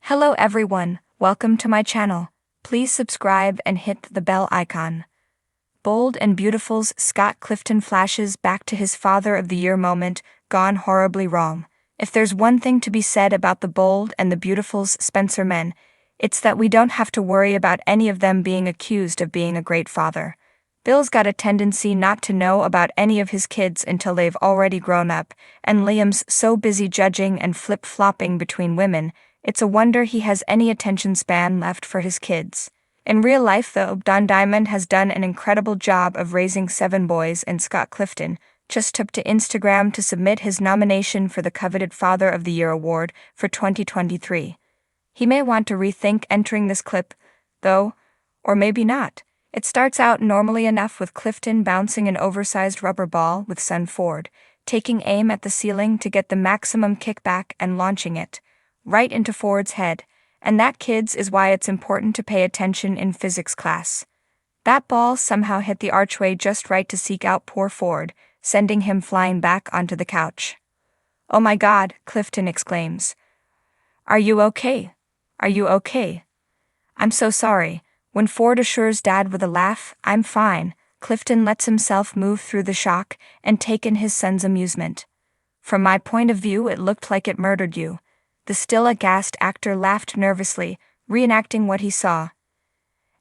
Hello everyone, welcome to my channel. Please subscribe and hit the bell icon. Bold and Beautiful's Scott Clifton flashes back to his Father of the Year moment, gone horribly wrong. If there's one thing to be said about the Bold and the Beautiful's Spencer men, it's that we don't have to worry about any of them being accused of being a great father. Bill's got a tendency not to know about any of his kids until they've already grown up, and Liam's so busy judging and flip-flopping between women, it's a wonder he has any attention span left for his kids. In real life though, Don Diamond has done an incredible job of raising 7 boys, and Scott Clifton just took to Instagram to submit his nomination for the coveted Father of the Year award for 2023. He may want to rethink entering this clip, though, or maybe not. It starts out normally enough with Clifton bouncing an oversized rubber ball with son Ford, taking aim at the ceiling to get the maximum kickback and launching it right into Ford's head, and that, kids, is why it's important to pay attention in physics class. That ball somehow hit the archway just right to seek out poor Ford, sending him flying back onto the couch. "Oh my God," Clifton exclaims. "Are you okay? Are you okay?" "I'm so sorry." When Ford assures Dad with a laugh, "I'm fine," Clifton lets himself move through the shock and take in his son's amusement. "From my point of view, it looked like it murdered you." The still aghast actor laughed nervously, reenacting what he saw.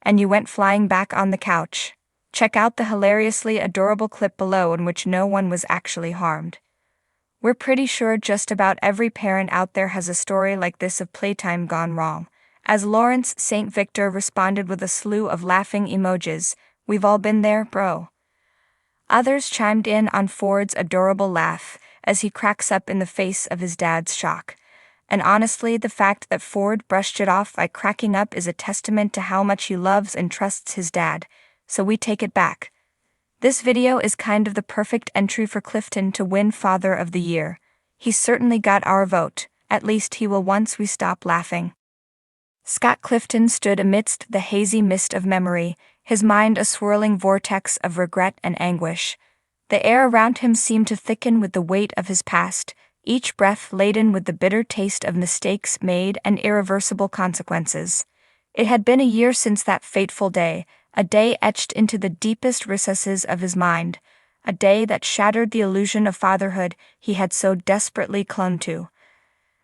"And you went flying back on the couch." Check out the hilariously adorable clip below in which no one was actually harmed. We're pretty sure just about every parent out there has a story like this of playtime gone wrong. As Lawrence St. Victor responded with a slew of laughing emojis, "We've all been there, bro." Others chimed in on Ford's adorable laugh as he cracks up in the face of his dad's shock. And honestly, the fact that Ford brushed it off by cracking up is a testament to how much he loves and trusts his dad, so we take it back. This video is kind of the perfect entry for Clifton to win Father of the Year. He's certainly got our vote, at least he will once we stop laughing. Scott Clifton stood amidst the hazy mist of memory, his mind a swirling vortex of regret and anguish. The air around him seemed to thicken with the weight of his past, each breath laden with the bitter taste of mistakes made and irreversible consequences. It had been a year since that fateful day, a day etched into the deepest recesses of his mind, a day that shattered the illusion of fatherhood he had so desperately clung to.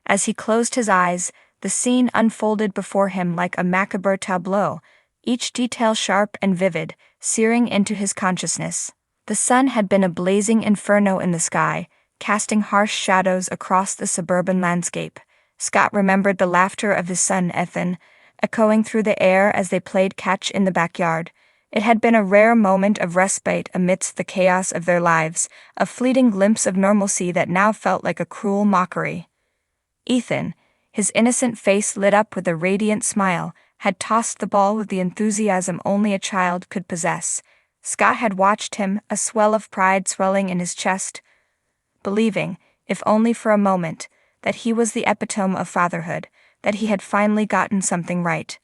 As he closed his eyes, the scene unfolded before him like a macabre tableau, each detail sharp and vivid, searing into his consciousness. The sun had been a blazing inferno in the sky, casting harsh shadows across the suburban landscape. Scott remembered the laughter of his son Ethan, echoing through the air as they played catch in the backyard. It had been a rare moment of respite amidst the chaos of their lives, a fleeting glimpse of normalcy that now felt like a cruel mockery. Ethan, his innocent face lit up with a radiant smile, had tossed the ball with the enthusiasm only a child could possess. Scott had watched him, a swell of pride swelling in his chest, believing, if only for a moment, that he was the epitome of fatherhood, that he had finally gotten something right.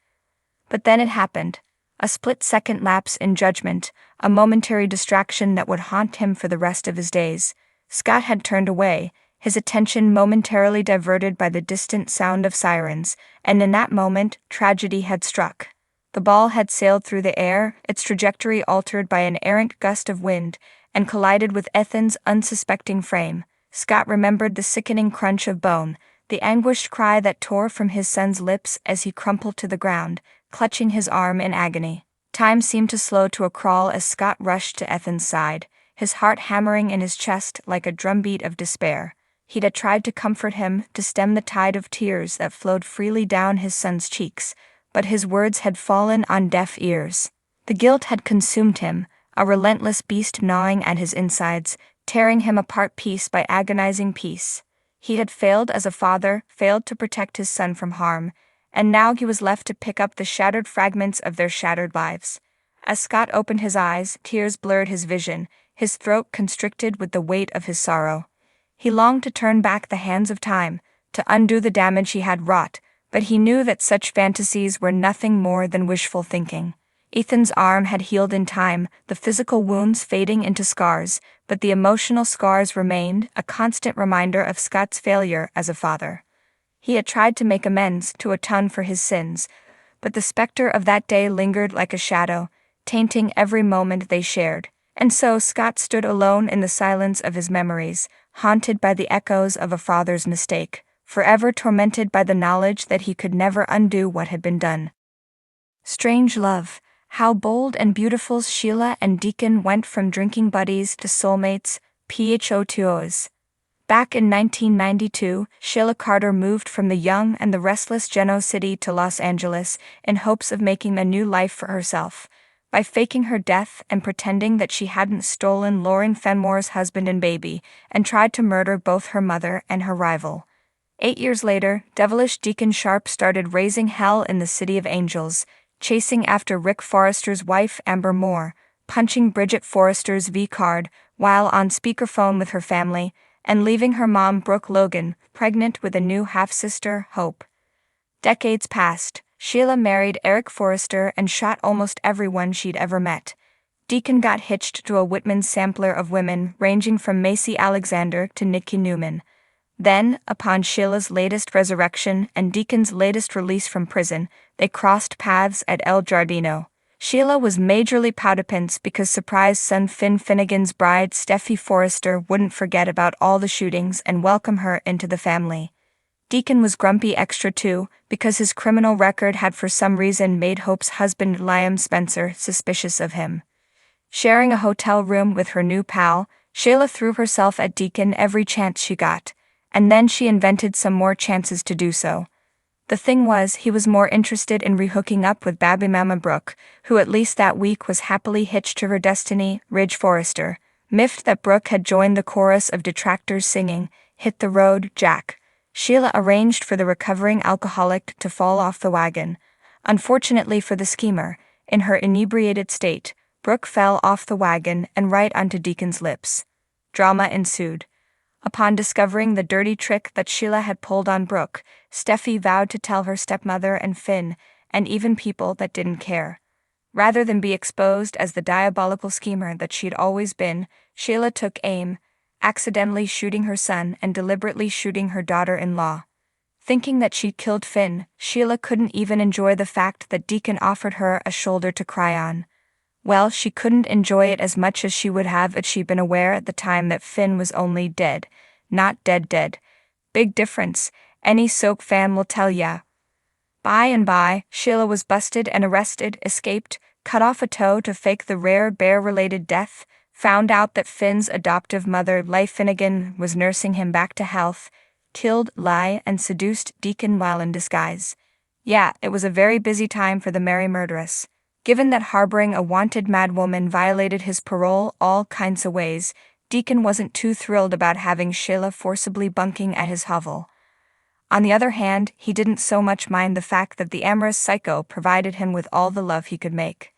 But then it happened. A split-second lapse in judgment, a momentary distraction that would haunt him for the rest of his days. Scott had turned away, his attention momentarily diverted by the distant sound of sirens, and in that moment, tragedy had struck. The ball had sailed through the air, its trajectory altered by an errant gust of wind, and collided with Ethan's unsuspecting frame. Scott remembered the sickening crunch of bone, the anguished cry that tore from his son's lips as he crumpled to the ground, clutching his arm in agony. Time seemed to slow to a crawl as Scott rushed to Ethan's side, his heart hammering in his chest like a drumbeat of despair. He'd had tried to comfort him, to stem the tide of tears that flowed freely down his son's cheeks, but his words had fallen on deaf ears. The guilt had consumed him, a relentless beast gnawing at his insides, tearing him apart piece by agonizing piece. He had failed as a father, failed to protect his son from harm, and now he was left to pick up the shattered fragments of their shattered lives. As Scott opened his eyes, tears blurred his vision, his throat constricted with the weight of his sorrow. He longed to turn back the hands of time, to undo the damage he had wrought, but he knew that such fantasies were nothing more than wishful thinking. Ethan's arm had healed in time, the physical wounds fading into scars, but the emotional scars remained, a constant reminder of Scott's failure as a father. He had tried to make amends to atone for his sins, but the specter of that day lingered like a shadow, tainting every moment they shared. And so Scott stood alone in the silence of his memories, haunted by the echoes of a father's mistake, forever tormented by the knowledge that he could never undo what had been done. Strange love, how bold and beautiful Sheila and Deacon went from drinking buddies to soulmates, PHOTOs. Back in 1992, Sheila Carter moved from the young and the restless Genoa City to Los Angeles in hopes of making a new life for herself, by faking her death and pretending that she hadn't stolen Lauren Fenmore's husband and baby, and tried to murder both her mother and her rival. 8 years later, devilish Deacon Sharp started raising hell in the City of Angels, chasing after Rick Forrester's wife Amber Moore, punching Bridget Forrester's V-card while on speakerphone with her family, and leaving her mom Brooke Logan pregnant with a new half-sister, Hope. Decades passed. Sheila married Eric Forrester and shot almost everyone she'd ever met. Deacon got hitched to a Whitman sampler of women ranging from Macy Alexander to Nikki Newman. Then, upon Sheila's latest resurrection and Deacon's latest release from prison, they crossed paths at El Giardino. Sheila was majorly poutapants because surprise son Finn Finnegan's bride Steffi Forrester wouldn't forget about all the shootings and welcome her into the family. Deacon was grumpy extra too, because his criminal record had for some reason made Hope's husband Liam Spencer suspicious of him. Sharing a hotel room with her new pal, Sheila threw herself at Deacon every chance she got, and then she invented some more chances to do so. The thing was, he was more interested in rehooking up with Baby Mama Brooke, who at least that week was happily hitched to her destiny, Ridge Forrester, miffed that Brooke had joined the chorus of detractors singing, "Hit the road, Jack." Sheila arranged for the recovering alcoholic to fall off the wagon. Unfortunately for the schemer, in her inebriated state, Brooke fell off the wagon and right onto Deacon's lips. Drama ensued. Upon discovering the dirty trick that Sheila had pulled on Brooke, Steffi vowed to tell her stepmother and Finn, and even people that didn't care. Rather than be exposed as the diabolical schemer that she'd always been, Sheila took aim, accidentally shooting her son and deliberately shooting her daughter-in-law. Thinking that she'd killed Finn, Sheila couldn't even enjoy the fact that Deacon offered her a shoulder to cry on. Well, she couldn't enjoy it as much as she would have if she'd been aware at the time that Finn was only dead, not dead. Big difference, any Soak fan will tell ya. By and by, Sheila was busted and arrested, escaped, cut off a toe to fake the rare bear-related death, found out that Finn's adoptive mother, Leigh Finnegan, was nursing him back to health, killed, lie, and seduced Deacon while in disguise. Yeah, it was a very busy time for the merry murderess. Given that harboring a wanted madwoman violated his parole all kinds of ways, Deacon wasn't too thrilled about having Sheila forcibly bunking at his hovel. On the other hand, he didn't so much mind the fact that the amorous psycho provided him with all the love he could make.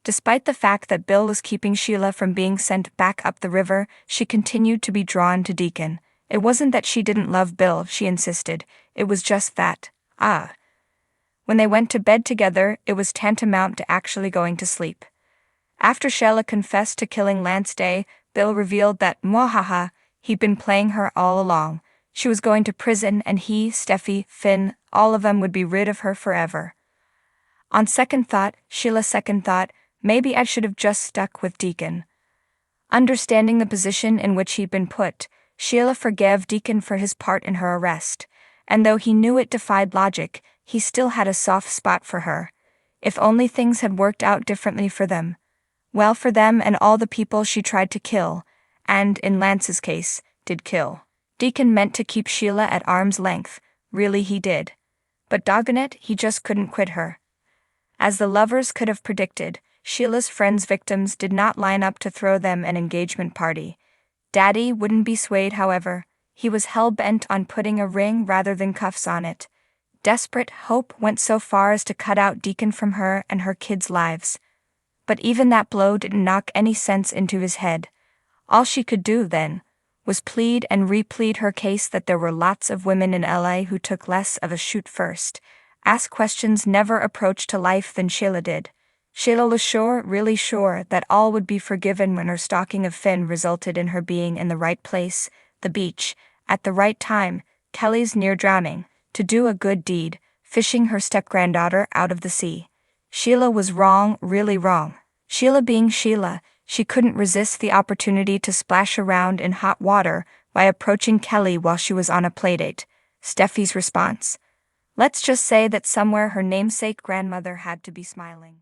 Despite the fact that Bill was keeping Sheila from being sent back up the river, she continued to be drawn to Deacon. It wasn't that she didn't love Bill, she insisted, it was just that, when they went to bed together, it was tantamount to actually going to sleep. After Sheila confessed to killing Lance Day, Bill revealed that, mwahaha, he'd been playing her all along. She was going to prison and he, Steffi, Finn, all of them would be rid of her forever. On second thought, maybe I should have just stuck with Deacon. Understanding the position in which he'd been put, Sheila forgave Deacon for his part in her arrest, and though he knew it defied logic, he still had a soft spot for her. If only things had worked out differently for them. Well, for them and all the people she tried to kill, and, in Lance's case, did kill. Deacon meant to keep Sheila at arm's length, really he did. But doggone it, he just couldn't quit her. As the lovers could have predicted, Sheila's friends' victims did not line up to throw them an engagement party. Daddy wouldn't be swayed, however. He was hell-bent on putting a ring rather than cuffs on it. Desperate, Hope went so far as to cut out Deacon from her and her kids' lives. But even that blow didn't knock any sense into his head. All she could do, then, was plead and replead her case that there were lots of women in LA who took less of a shoot first, ask questions never approached to life than Sheila did. Sheila was sure, really sure, that all would be forgiven when her stalking of Finn resulted in her being in the right place, the beach, at the right time, Kelly's near drowning. to do a good deed, fishing her step-granddaughter out of the sea. Sheila was wrong, really wrong. Sheila being Sheila, she couldn't resist the opportunity to splash around in hot water by approaching Kelly while she was on a playdate. Steffi's response: let's just say that somewhere her namesake grandmother had to be smiling.